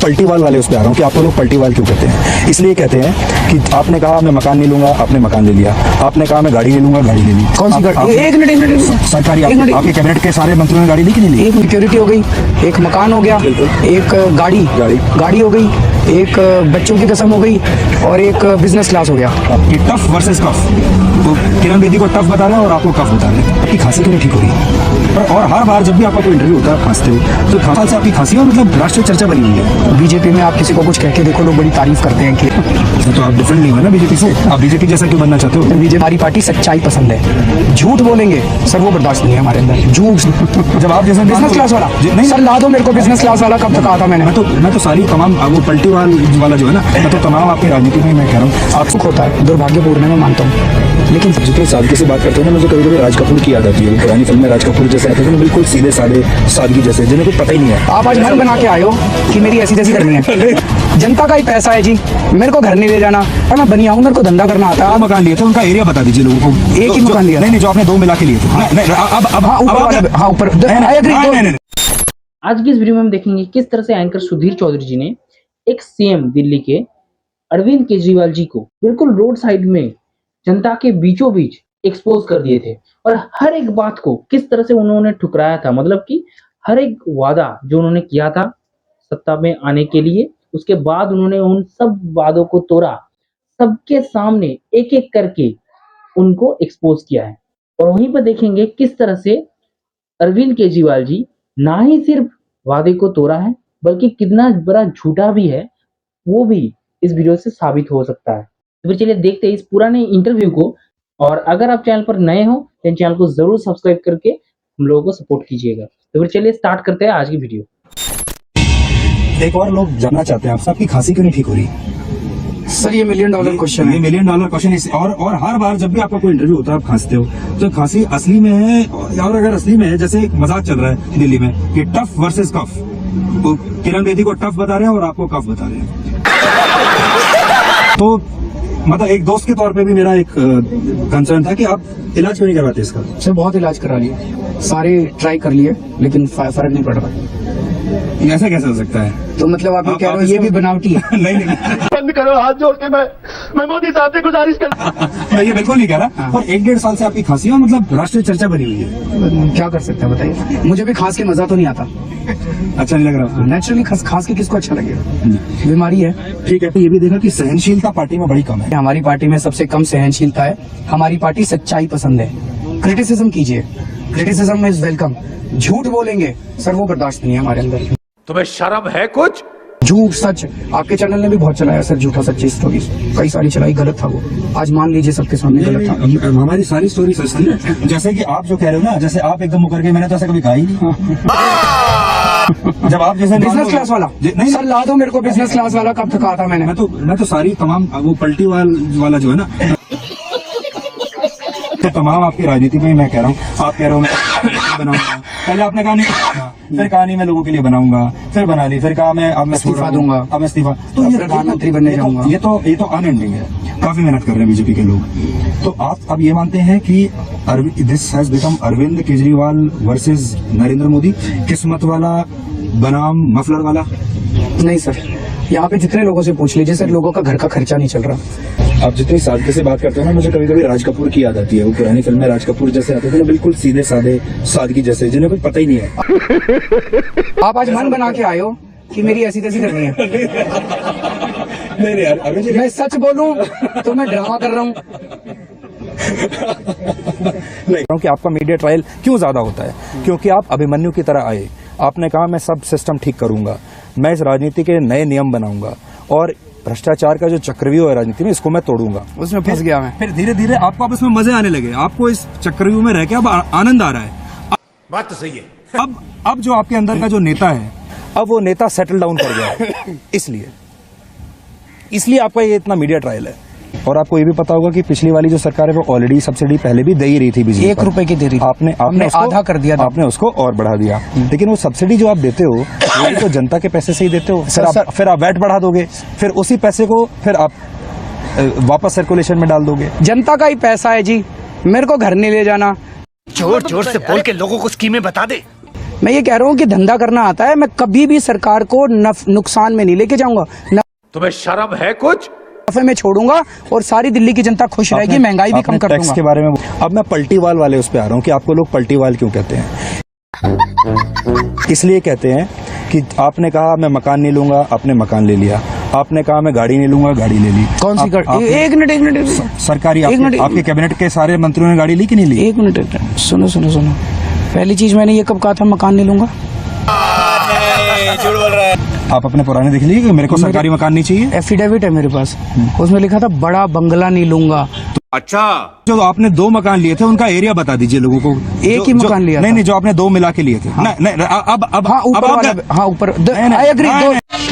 पलटीवाल वाले उस पर आ रहा हूँ कि आपको लोग पलटीवाल क्यों कहते हैं। इसलिए कहते हैं कि आपने कहा मैं मकान नहीं लूंगा, आपने मकान ले लिया। आपने कहा मैं गाड़ी ले लूंगा, गाड़ी ले ली। कौन सी गाड़ी? एक मिनट सरकारी आपके कैबिनेट के सारे मंत्रियों ने गाड़ी ली कि नहीं ली? एक सिक्योरिटी हो गई, एक मकान हो गया, एक गाड़ी हो गई, एक बच्चों की कसम हो गई और एक बिजनेस क्लास हो गया। ये टफ वर्सेस कफ, तो किरण बेदी को टफ बता रहे हैं और आपको कफ बता रहे हैं। आपकी खांसी क्यों नहीं ठीक हो रही? और हर बार जब भी आपका कोई इंटरव्यू होता है आप खांसते हो, तो खांसी से आपकी खांसी और मतलब राष्ट्रीय चर्चा बनी हुई है। बीजेपी में आप किसी को कुछ कह के देखो, लोग बड़ी तारीफ करते हैं कि तो आप डिफरेंट नहीं हो ना बीजेपी से। आप बीजेपी जैसा क्यों बनना चाहते हो? बीजेपी हमारी पार्टी सच्चाई पसंद है। झूठ बोलेंगे सर वो बर्दाश्त नहीं है हमारे अंदर। झूठ जब आप जैसा बिजनेस क्लास वाला नहीं सर ला दो मेरे को बिजनेस क्लास वाला। कब तक आता मैंने? मैं तो सारी तमाम वो पलटीवाल वाला जो है ना, मैं तो तमाम आपकी राजनीति में मैं कह रहा हूँ आप सुख होता है, दुर्भाग्यपूर्ण है, मैं मानता हूँ, लेकिन जितनी सादगी से बात करते हैं ना, मुझे कभी कभी राज कपूर की याद आती है। पुरानी फिल्म में राज कपूर जैसे आते थे ना, बिल्कुल सीधे साधे सादगी जैसे, जिन्हें कुछ पता ही नहीं है। आप आज मन बना के आए हो कि मेरी ऐसी तैसी करनी है। जनता का ही पैसा है जी, मेरे को घर नहीं ले जाना, और मैं बनिया हूँ, मेरे को धंधा करना आता है। मकान लिए थे, उनका एरिया बता दीजिए लोगों को। एक ही मकान लिया? नहीं, जो आपने दो मिला के लिए थे। ऊपर आज की इस वीडियो में हम देखेंगे किस तरह से एंकर सुधीर चौधरी जी ने एक सीएम दिल्ली के अरविंद केजरीवाल जी को बिल्कुल रोड साइड में जनता के बीचों बीच एक्सपोज कर दिए थे, और हर एक बात को किस तरह से उन्होंने ठुकराया था। मतलब कि हर एक वादा जो उन्होंने किया था सत्ता में आने के लिए, उसके बाद उन्होंने उन सब वादों को तोड़ा, सबके सामने एक एक करके उनको एक्सपोज किया है। और वहीं पर देखेंगे किस तरह से अरविंद केजरीवाल जी ना ही सिर्फ वादे को तोड़ा है, बल्कि कितना बड़ा झूठा भी है, वो भी इस वीडियो से साबित हो सकता है। तो फिर चलिए देखते हैं इस पुराने इंटरव्यू को। और अगर आप चैनल पर नए हो तो चैनल को जरूर सब्सक्राइब करके हम लोगों को सपोर्ट कीजिएगा। तो फिर चलिए स्टार्ट करते हैं आज की वीडियो। एक और लोग जानना चाहते हैं आपसे, आपकी खांसी क्यों नहीं ठीक हो रही? सर ये $1 मिलियन क्वेश्चन है। $1 मिलियन क्वेश्चन है। और हर बार जब भी आपका कोई इंटरव्यू होता है आप खांसते हो, तो खांसी असली में है, और अगर असली में है, जैसे एक मजाक चल रहा है दिल्ली में कि टफ वर्सेस कफ, तो किरण बेदी को टफ बता रहे हैं और आपको कफ बता रहे हैं। तो मतलब एक दोस्त के तौर पे भी मेरा एक कंसर्न था कि आप इलाज क्यों नहीं करवाते इसका? सर बहुत इलाज करा लिए, सारे ट्राई कर लिए, लेकिन फर्क नहीं पड़ रहा। ऐसा कैसे हो सकता है? तो मतलब आप कह रहे हो ये भी बनावटी है? नहीं बंद करो, हाथ जोड़ के मैं मोदी साहब से गुजारिश कर मैं ये बिल्कुल नहीं कह रहा। और 1-1.5 साल से आपकी खांसी और मतलब राष्ट्रीय चर्चा बनी हुई है। क्या कर सकते हैं बताइए? मुझे भी खांस के मजा तो नहीं आता। अच्छा नहीं लग रहा? नेचुरली खांस के किसको अच्छा लगेगा? बीमारी है। ठीक है, तो ये भी देखा कि सहनशीलता पार्टी में बड़ी कम है। हमारी पार्टी में सबसे कम सहनशीलता है। हमारी पार्टी सच्चाई पसंद है। क्रिटिसिज्म कीजिए, क्रिटिसिज्म इज वेलकम। झूठ बोलेंगे सर वो बर्दाश्त नहीं है हमारे अंदर। तुम्हें शर्म है कुछ? झूठ सच आपके चैनल ने भी बहुत चलाया सर, झूठा सच्ची स्टोरी कई सारी चलाई, गलत था वो। आज मान लीजिए सबके सामने गलत था। हमारी सारी स्टोरी सच थी। जैसे कि आप जो कह रहे हो ना, जैसे आप एकदम मुकर के, मैंने तो ऐसा कभी कहा ही नहीं। जब आप जैसे बिजनेस क्लास वाला नहीं सर ला दो मेरे को बिजनेस क्लास वाला। कब तक आता मैंने? मैं तो सारी तमाम वो पलटीवाल वाला जो है ना, तो तमाम आपकी राजनीति में मैं कह रहा हूँ। आप कह रहे हो मैं बनाऊंगा, पहले आपने कहा नहीं, फिर कहा नहीं मैं लोगों के लिए बनाऊंगा, फिर बना ली, फिर कहा मैं अब मैं इस्तीफा दूंगा, अब मैं इस्तीफा। तो ये प्रधानमंत्री बनने जाऊंगा। ये तो अनएंडिंग है। काफी मेहनत कर रहे हैं बीजेपी के लोग। तो आप अब ये मानते हैं कि this has become Arvind Kejriwal versus Narendra Modi, किस्मत वाला बनाम मफलर वाला? नहीं सर, यहाँ पे जितने लोगों से पूछ लीजिए सर, लोगों का घर का खर्चा नहीं चल रहा। आप जितनी सादगी से बात करते हो ना, मुझे कभी कभी राज कपूर की याद आती है। वो पुरानी फिल्म में राज कपूर जैसे आते थे ना, बिल्कुल सीधे साधे सादगी जैसे, जिन्हें कुछ पता ही नहीं है। आप आज मन बना के आए हो कि मेरी ऐसी तैसी करनी है? नहीं यार, अभी जी मैं सच बोलूं तो मैं ड्रामा कर रहा हूँ। नहीं कि आपका मीडिया ट्रायल क्यों ज्यादा होता है? क्योंकि आप अभिमन्यु की तरह आए, आपने कहा मैं सब सिस्टम ठीक करूंगा, मैं इस राजनीति के नए नियम बनाऊंगा, और भ्रष्टाचार का जो चक्रव्यूह है राजनीति में, इसको मैं तोड़ूंगा। उसमें फंस गया मैं। फिर धीरे धीरे आपको अब इसमें मजे आने लगे, आपको इस चक्रव्यूह में रह के अब आनंद आ रहा है। बात तो सही है। अब जो आपके अंदर का जो नेता है, अब वो नेता सेटल डाउन कर गया है। इसलिए आपका ये इतना मीडिया ट्रायल है। और आपको ये भी पता होगा कि पिछली वाली जो सरकार है वो ऑलरेडी सब्सिडी पहले भी दे ही रही थी बिजली 1 रुपए की दे रही थी। आपने आधा कर दिया था। आपने उसको और बढ़ा दिया। लेकिन वो सब्सिडी जो आप देते हो वो भी तो जनता के पैसे से ही देते हो। फिर आप वैट बढ़ा दोगे, फिर उसी पैसे को फिर आप वापस सर्कुलेशन में डाल दोगे। जनता का ही पैसा है जी, मेरे को घर नहीं ले जाना। जोर जोर से बोल के लोगों को स्कीमें बता दे। मैं ये कह रहा हूँ कि धंधा करना आता है, मैं कभी भी सरकार को नुकसान में नहीं लेके जाऊंगा, तुम्हें शर्म है कुछ? नफे में छोड़ूंगा और सारी दिल्ली की जनता खुश रहेगी, महंगाई भी कम कर टैक्स दूंगा। के बारे में अब मैं पलटीवाल वाले उस पे आ रहा हूँ कि आपको लोग पलटीवाल क्यों कहते हैं। इसलिए कहते हैं कि आपने कहा मैं मकान नहीं लूंगा, आपने मकान ले लिया। आपने कहा मैं गाड़ी नहीं लूंगा, गाड़ी ले ली। कौन सी गाड़ी? एक मिनट सरकारी एक मिनट। आपके कैबिनेट के सारे मंत्रियों ने गाड़ी ली कि नहीं ली? एक मिनट सुनो सुनो सुनो, पहली चीज मैंने ये कब कहा था मकान नहीं लूंगा? आप अपने पुराने देख लीजिए, मेरे को सरकारी मकान नहीं चाहिए। एफिडेविट है मेरे पास, उसमें लिखा था बड़ा बंगला नहीं लूंगा। अच्छा, जो आपने 2 मकान लिए थे उनका एरिया बता दीजिए लोगों को। एक ही मकान लिया नहीं था। नहीं, जो आपने 2 मिला के लिए थे। नहीं अब हाँ ऊपर वाला, हाँ ऊपर, आई एग्री,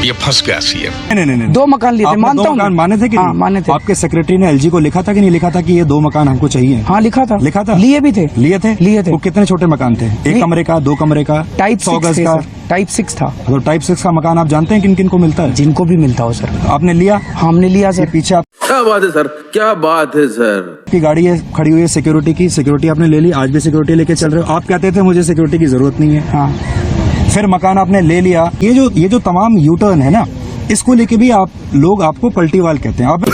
ये फंस गया सीएम। नहीं 2 मकान लिए थे, आपने मानता 2 हूँ। मकान माने थे कि हाँ नहीं? माने थे। आपके सेक्रेटरी ने एलजी को लिखा था कि नहीं लिखा था कि ये 2 मकान हमको चाहिए? हाँ लिखा था। लिखा था? लिए भी थे। लिए थे। वो कितने छोटे मकान थे? 1 कमरे का, 2 कमरे का, टाइप 100 6 गज थे का? सर, टाइप 6 था। तो टाइप 6 का मकान आप जानते हैं किन किन को मिलता है? जिनको भी मिलता हो सर। आपने लिया? हमने लिया ये सर। पीछे क्या बात है सर, क्या बात है सर। आपकी गाड़ी है खड़ी हुई है सिक्योरिटी की, सिक्योरिटी आपने ले ली, आज भी सिक्योरिटी लेके चल रहे हो। आप कहते थे मुझे सिक्योरिटी की जरूरत नहीं है। हाँ फिर मकान आपने ले लिया। ये जो तमाम यू टर्न है ना, इसको लेके भी आप लोग आपको पलटीवाल कहते हैं। आप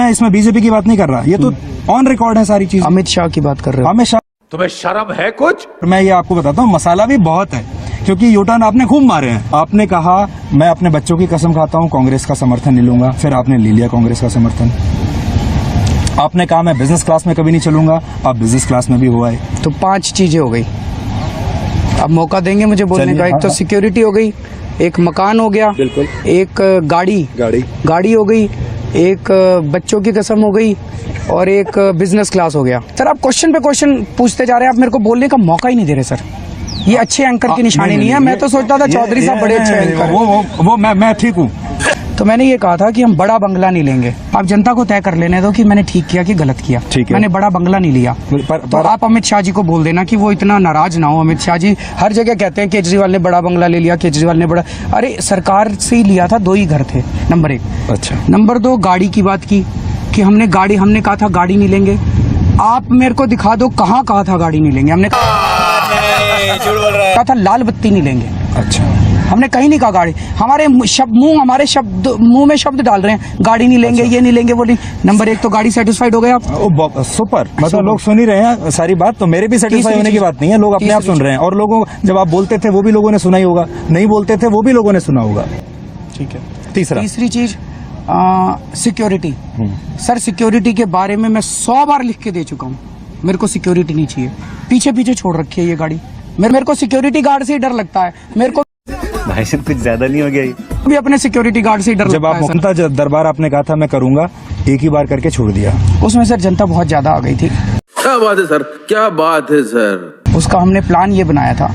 मैं इसमें बीजेपी की बात नहीं कर रहा, ये तो ऑन रिकॉर्ड है सारी चीज। अमित शाह की बात कर रहे हो? हमेशा तुम्हें शर्म है कुछ? मैं ये आपको बताता हूँ, मसाला भी बहुत है, क्योंकि यू टर्न आपने खूब मारे हैं। आपने कहा मैं अपने बच्चों की कसम खाता हूँ कांग्रेस का समर्थन नहीं लूंगा, फिर आपने ले लिया कांग्रेस का समर्थन। आपने कहा मैं बिजनेस क्लास में कभी नहीं चलूंगा, आप बिजनेस क्लास में भी हुआ है। तो 5 चीजें हो गई, अब मौका देंगे मुझे बोलने चलिए, का। एक हाँ, तो हाँ। सिक्योरिटी हो गई, एक मकान हो गया, बिल्कुल। एक गाड़ी हो गई, एक बच्चों की कसम हो गई, और एक बिजनेस क्लास हो गया। सर आप क्वेश्चन पे क्वेश्चन पूछते जा रहे हैं, आप मेरे को बोलने का मौका ही नहीं दे रहे सर। ये अच्छे एंकर की निशानी नहीं है। मैं तो सोचता था चौधरी साहब बड़े अच्छे एंकर। वो मैं ठीक हूँ। तो मैंने ये कहा था कि हम बड़ा बंगला नहीं लेंगे। आप जनता को तय कर लेने दो कि मैंने ठीक किया कि गलत किया। ठीक है। मैंने बड़ा बंगला नहीं लिया। तो आप अमित शाह जी को बोल देना कि वो इतना नाराज ना हो। अमित शाह जी हर जगह कहते हैं केजरीवाल ने बड़ा बंगला ले लिया, केजरीवाल ने बड़ा। अरे सरकार से ही लिया था, 2 ही घर थे, नंबर 1। अच्छा। नंबर 2, गाड़ी की बात की कि हमने कहा था गाड़ी नहीं लेंगे। आप मेरे को दिखा दो कहाँ कहा था गाड़ी नहीं लेंगे। हमने कहा था लाल बत्ती नहीं लेंगे। अच्छा। हमने कहीं नहीं कहा गाड़ी। हमारे मुंह में शब्द डाल रहे हैं, गाड़ी नहीं लेंगे। अच्छा। ये नहीं लेंगे, वो नहीं। नंबर 1 तो गाड़ी सेटिस्फाइड हो गए आप। सुपर, मतलब लोग सुन ही रहे हैं सारी बात, तो मेरे भी सेटिस्फाई होने की बात नहीं है। लोग अपने आप सुन रहे हैं, और लोगों जब आप बोलते थे वो भी लोगों ने सुना ही होगा, नहीं बोलते थे वो भी लोगों ने सुना होगा। ठीक है। तीसरी चीज सिक्योरिटी। सर सिक्योरिटी के बारे में मैं 100 बार लिख के दे चुका हूँ। मेरे को सिक्योरिटी नहीं चाहिए। पीछे छोड़ रखी है ये गाड़ी। मेरे को सिक्योरिटी गार्ड से ही डर लगता है। मेरे को भाई साहब कुछ ज्यादा नहीं हो गया ये? भी अपने सिक्योरिटी गार्ड से ही डर जब लगता आप है सर। मुख्यमंत्री दरबार आपने कहा था मैं करूंगा, एक ही बार करके छोड़ दिया। उसमें सर जनता बहुत ज्यादा आ गई थी। क्या बात है सर, क्या बात है सर। उसका हमने प्लान ये बनाया था,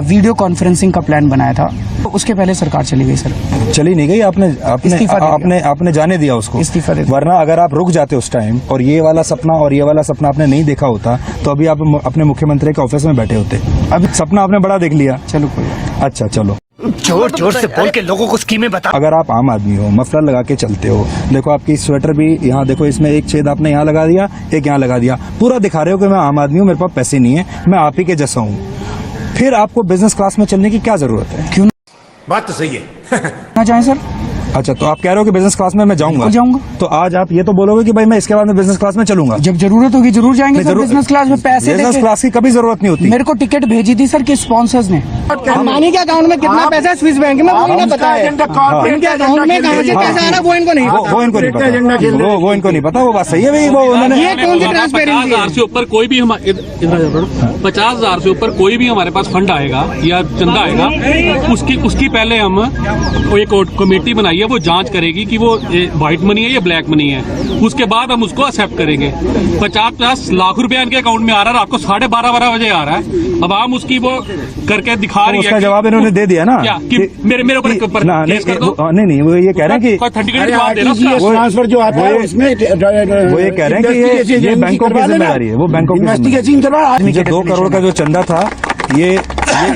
वीडियो कॉन्फ्रेंसिंग का प्लान बनाया था। तो उसके पहले सरकार चली गई सर। चली नहीं गई, इस्तीफा दे दिया। आपने जाने दिया उसको। इस्तीफा दे दिया। वरना अगर आप रुक जाते उस टाइम और ये वाला सपना आपने नहीं देखा होता, तो अभी आप अपने मुख्यमंत्री के ऑफिस में बैठे होते। अभी सपना आपने बड़ा देख लिया। चलो कोई बात। अच्छा चलो, जोर से बोल के लोगों को स्कीमें बता। अगर आप आम आदमी हो, मफलर लगा के चलते हो, देखो आपकी स्वेटर भी यहाँ देखो, इसमें एक छेद आपने यहाँ लगा दिया, एक यहाँ लगा दिया, पूरा दिखा रहे हो कि मैं आम आदमी हूँ, मेरे पास पैसे नहीं है, मैं आप ही के जैसा हूँ। फिर आपको बिजनेस क्लास में चलने की क्या जरूरत है? क्यों बात तो सही है। ना जाए सर? अच्छा, तो आप कह रहे हो कि बिजनेस क्लास में मैं जाऊंगा? जाऊंगा। तो आज आप ये तो बोलोगे कि भाई मैं इसके बाद में बिजनेस क्लास में चलूंगा। जब जरूरत होगी जरूर जाएंगे सर। बिजनेस क्लास में पैसे बिजनेस क्लास की कभी जरूरत नहीं होती। मेरे को टिकट भेजी थी सर के स्पॉन्सर्स ने। अंबानी के अकाउंट में कितना पैसा है स्विस बैंक में, वो नहीं पता है। इनके अकाउंट में कहाँ से पैसा आ रहा है वो इनको नहीं पता। वो इनको नहीं पता, वो इनको नहीं पता। वो बात सही है भाई, वो उन्होंने ये कौन सी ट्रांसपेरेंसी है? 50,000 से ऊपर कोई भी 50,000 से ऊपर कोई भी हमारे पास फंड आएगा या चंदा आएगा, उसकी पहले हम एक कमेटी बनाई है, वो जांच करेगी कि वो व्हाइट मनी है या ब्लैक मनी है। उसके बाद हम उसको एक्सेप्ट करेंगे। 50 लाख रुपया इनके अकाउंट में आ रहा है, रात को 12:30 बजे आ रहा है। अब हम उसकी वो करके दिखा रही है। उसका जवाब इन्होंने दे दिया ना क्या कि मेरे ऊपर केस कर दो। नहीं, वो ये कह रहे हैं कि ट्रांसफर जो आता है उसमें वो ये कह रहे हैं कि ये बैंकों की जिम्मेदारी है, वो बैंकों की इन्वेस्टिगेशन करवा। जो 2 करोड़ का जो चंदा था, ये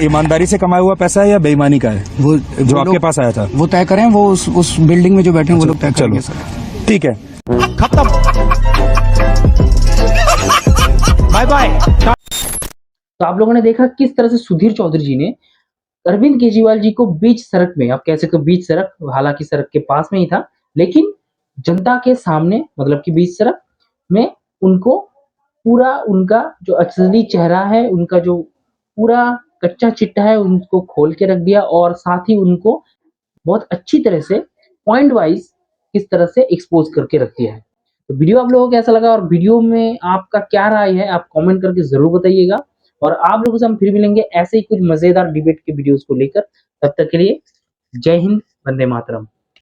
ईमानदारी से कमाया हुआ पैसा है या बेईमानी का है? वो जो आपके पास आया था वो तय करें। वो उस बिल्डिंग में जो बैठे हैं वो लोग तय करेंगे सर। ठीक है, खत्म। Bye bye. तो आप लोगों ने देखा किस तरह से सुधीर चौधरी जी ने अरविंद केजरीवाल जी को बीच सड़क में, आप कह सकते हो बीच सड़क, हालांकि सड़क के पास में ही था, लेकिन जनता के सामने, मतलब कि बीच सड़क में उनको पूरा उनका जो असली चेहरा है, उनका जो पूरा कच्चा चिट्ठा है, उनको खोल के रख दिया और साथ ही उनको बहुत अच्छी तरह से पॉइंट वाइज किस तरह से एक्सपोज करके रख दिया है। तो वीडियो आप लोगों को कैसा लगा और वीडियो में आपका क्या राय है, आप कमेंट करके जरूर बताइएगा। और आप लोगों से हम फिर मिलेंगे ऐसे ही कुछ मजेदार डिबेट के वीडियोस को लेकर। तब तक के लिए जय हिंद, वंदे मातरम।